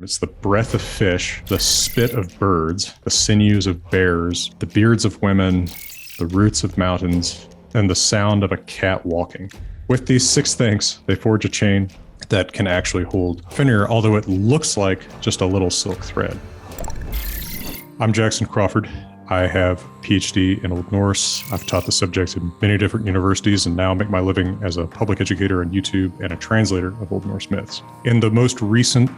It's the breath of fish, the spit of birds, the sinews of bears, the beards of women, the roots of mountains, and the sound of a cat walking. With these 6 things, they forge a chain that can actually hold Fenrir, although it looks like just a little silk thread. I'm Jackson Crawford. I have a PhD in Old Norse. I've taught the subject in many different universities and now make my living as a public educator on YouTube and a translator of Old Norse myths. In the most recent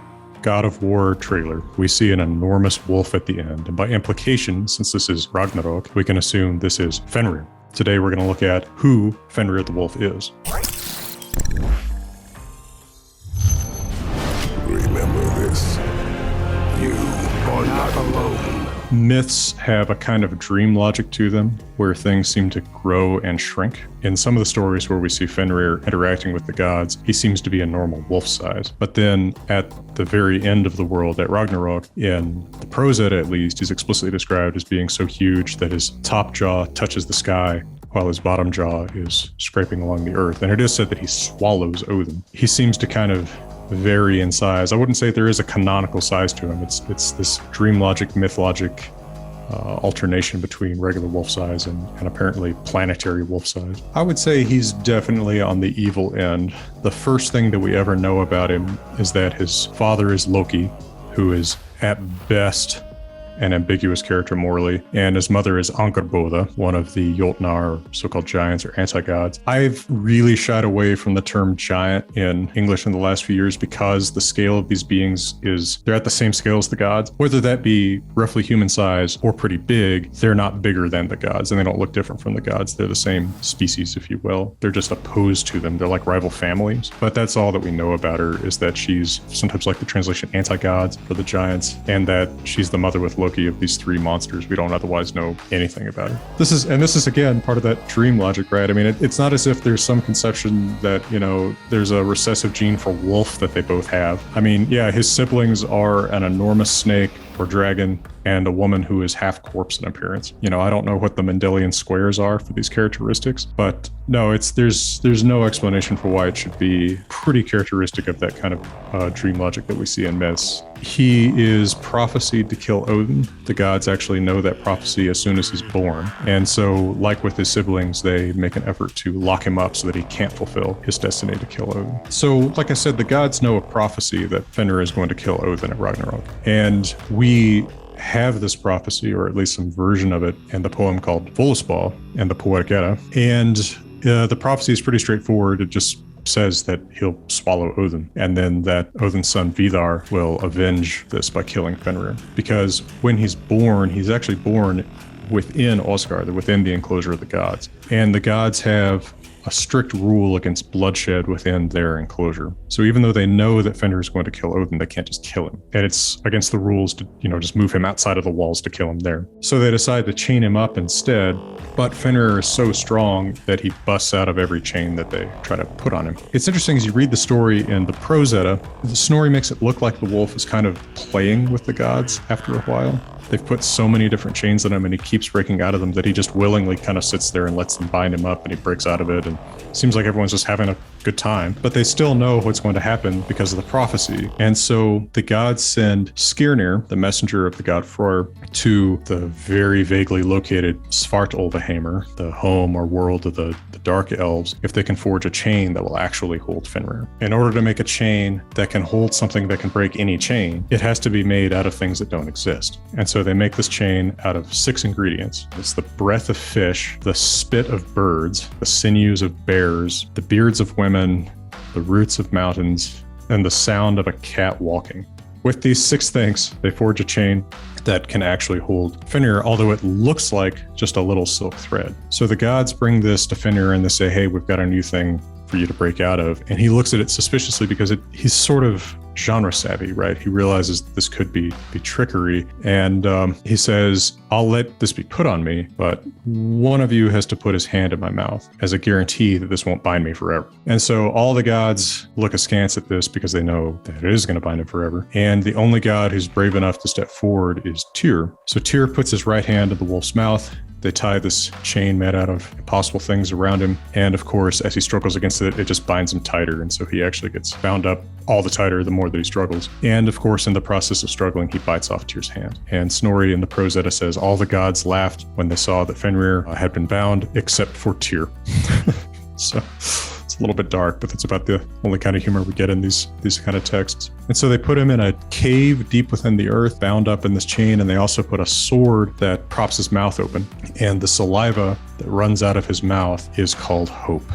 God of War trailer, we see an enormous wolf at the end, and by implication, since this is Ragnarok, we can assume this is Fenrir. Today we're going to look at who Fenrir the Wolf is. Remember this. You are not alone. Myths have a kind of dream logic to them, where things seem to grow and shrink. In some of the stories where we see Fenrir interacting with the gods, he seems to be a normal wolf size. But then at the very end of the world, at Ragnarok, in the prose Edda at least, he's explicitly described as being so huge that his top jaw touches the sky, while his bottom jaw is scraping along the earth. And it is said that he swallows Odin. He seems to kind of vary in size. I wouldn't say there is a canonical size to him. It's this dream logic, myth logic alternation between regular wolf size and apparently planetary wolf size. I would say he's definitely on the evil end. The first thing that we ever know about him is that his father is Loki, who is at best an ambiguous character morally, and his mother is Angerboda, one of the Jotnar, or so-called giants or anti-gods. I've really shied away from the term giant in English in the last few years because the scale of these beings they're at the same scale as the gods. Whether that be roughly human size or pretty big, they're not bigger than the gods, and they don't look different from the gods. They're the same species, if you will. They're just opposed to them. They're like rival families. But that's all that we know about her, is that she's sometimes like the translation anti-gods for the giants, and that she's the mother with Loki of these 3 monsters. We don't otherwise know anything about her. This is again part of that dream logic, right? I mean, it's not as if there's some conception that, there's a recessive gene for wolf that they both have. I mean, yeah, his siblings are an enormous snake or dragon and a woman who is half corpse in appearance. I don't know what the Mendelian squares are for these characteristics, but no, there's no explanation for why it should be pretty characteristic of that kind of dream logic that we see in myths. He is prophesied to kill Odin. The gods actually know that prophecy as soon as he's born. And so, like with his siblings, they make an effort to lock him up so that he can't fulfill his destiny to kill Odin. So, like I said, the gods know a prophecy that Fenrir is going to kill Odin at Ragnarok. And we have this prophecy, or at least some version of it, in the poem called Völuspá and the Poetic Edda. And the prophecy is pretty straightforward. It just says that he'll swallow Odin, and then that Odin's son Vidar will avenge this by killing Fenrir. Because when he's born, he's actually born within Osgard, within the enclosure of the gods. And the gods have a strict rule against bloodshed within their enclosure. So even though they know that Fenrir is going to kill Odin, they can't just kill him. And it's against the rules to, just move him outside of the walls to kill him there. So they decide to chain him up instead, but Fenrir is so strong that he busts out of every chain that they try to put on him. It's interesting as you read the story in the prose Edda, the Snorri makes it look like the wolf is kind of playing with the gods after a while. They've put so many different chains on him and he keeps breaking out of them that he just willingly kind of sits there and lets them bind him up, and he breaks out of it, and it seems like everyone's just having a good time. But they still know what's going to happen because of the prophecy. And so the gods send Skirnir, the messenger of the god Freyr, to the very vaguely located Svartolvahamr, the home or world of the dark elves, if they can forge a chain that will actually hold Fenrir. In order to make a chain that can hold something that can break any chain, it has to be made out of things that don't exist. And so they make this chain out of 6 ingredients. It's the breath of fish, the spit of birds, the sinews of bears, the beards of women, the roots of mountains, and the sound of a cat walking. With these 6 things, they forge a chain that can actually hold Fenrir, although it looks like just a little silk thread. So the gods bring this to Fenrir and they say, hey, we've got a new thing for you to break out of. And he looks at it suspiciously because he's sort of genre savvy, right? He realizes this could be trickery. And he says, I'll let this be put on me, but one of you has to put his hand in my mouth as a guarantee that this won't bind me forever. And so all the gods look askance at this because they know that it is going to bind him forever. And the only god who's brave enough to step forward is Tyr. So Tyr puts his right hand in the wolf's mouth, They tie this chain made out of impossible things around him. And of course, as he struggles against it, it just binds him tighter. And so he actually gets bound up all the tighter the more that he struggles. And of course, in the process of struggling, he bites off Tyr's hand. And Snorri in the Prose Edda says, all the gods laughed when they saw that Fenrir had been bound, except for Tyr. So it's a little bit dark, but that's about the only kind of humor we get in these kind of texts. And so they put him in a cave deep within the earth, bound up in this chain, and they also put a sword that props his mouth open. And the saliva that runs out of his mouth is called hope.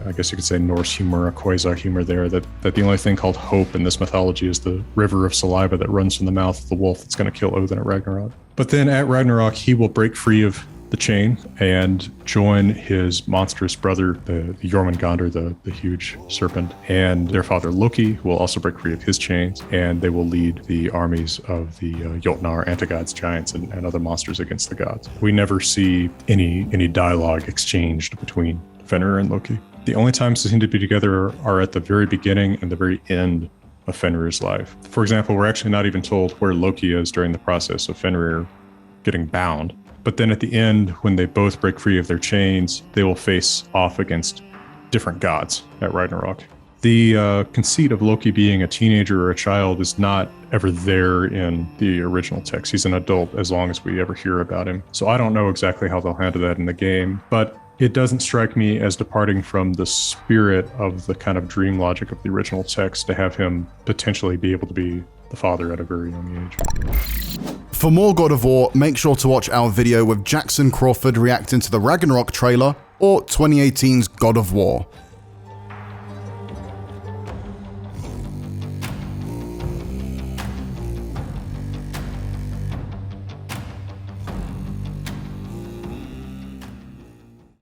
I guess you could say Norse humor, a quasar humor there, that the only thing called hope in this mythology is the river of saliva that runs from the mouth of the wolf that's going to kill Odin at Ragnarok. But then at Ragnarok, he will break free of the chain and join his monstrous brother, the Jormungandr, the huge serpent, and their father Loki, who will also break free of his chains, and they will lead the armies of the Jotnar, anti-gods, giants, and other monsters against the gods. We never see any dialogue exchanged between Fenrir and Loki. The only times they seem to be together are at the very beginning and the very end of Fenrir's life. For example, we're actually not even told where Loki is during the process of Fenrir getting bound. But then at the end, when they both break free of their chains, they will face off against different gods at Ragnarok. The conceit of Loki being a teenager or a child is not ever there in the original text. He's an adult as long as we ever hear about him. So I don't know exactly how they'll handle that in the game, but it doesn't strike me as departing from the spirit of the kind of dream logic of the original text to have him potentially be able to be the father at a very young age. For more God of War, make sure to watch our video with Jackson Crawford reacting to the Ragnarok trailer or 2018's God of War.